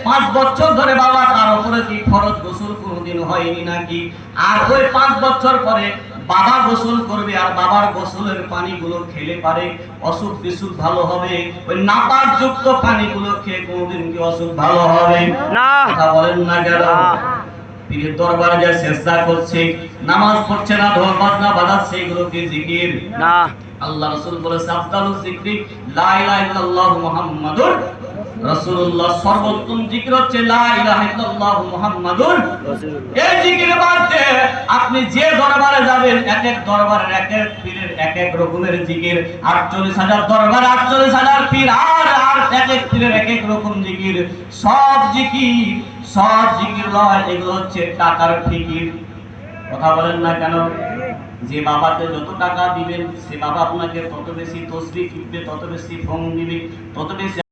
5 বছর ধরে বাবা তার উপরে কি ফরজ গোসল কোনোদিন হয়নি নাকি? আর ওই 5 বছর পরে বাবা গোসল করবে, আর বাবার গোসলের পানিগুলো খেলে পারে অসুখ বিসুখ ভালো হবে? ওই নাপাক যুক্ত পানিগুলো খেয়ে কোনোদিন কি অসুখ ভালো হবে না? কথা বলেন না কেন? পীরের দরবারে যা সেজদা করছে, নামাজ পড়ছে না, ঢোল বাজনা বাজাচ্ছে, এগুলো কি জিকির না? আল্লাহ রাসূল বলেছে আফদালুজ যিকরি লা ইলাহা ইল্লাল্লাহু মুহাম্মাদুর রাসূলুল্লাহ। সর্বোত্তম জিকির হচ্ছে লা ইলাহা ইল্লাল্লাহু মুহাম্মাদুর রাসূলুল্লাহ। এই জিকির বাদে আপনি যে দরবারে যাবেন, এক এক দরবারের এক এক পীরের এক এক রকমের জিকির। ৪৮,০০০ দরবার, ৪৮,০০০ পীর, আর এক এক পীরের এক এক রকম জিকির। সব জিকির লয়, এগুলো হচ্ছে টাকার ফিকির। কথা বলেন না কেন? যে বাবাকে যত টাকা দিবেন, সে বাবা আপনাকে তত বেশি তসবিহ শিখবে, তত বেশি ফোন দিবে, তত বেশি